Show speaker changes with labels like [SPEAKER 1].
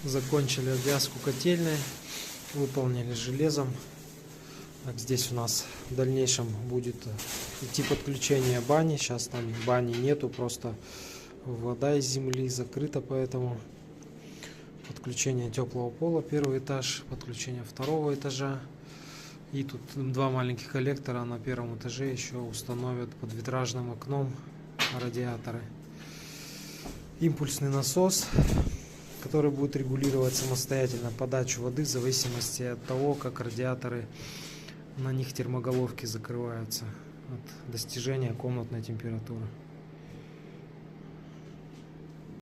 [SPEAKER 1] Закончили обвязку котельной, выполнили железом. Так, здесь у нас в дальнейшем будет идти подключение бани. Сейчас там бани нету, просто вода из земли закрыта, поэтому подключение теплого пола первый этаж, подключение второго этажа. И тут два маленьких коллектора на первом этаже еще установят под витражным окном радиаторы. Импульсный насос, который будет регулировать самостоятельно подачу воды в зависимости от того, как радиаторы на них термоголовки закрываются от достижения комнатной температуры.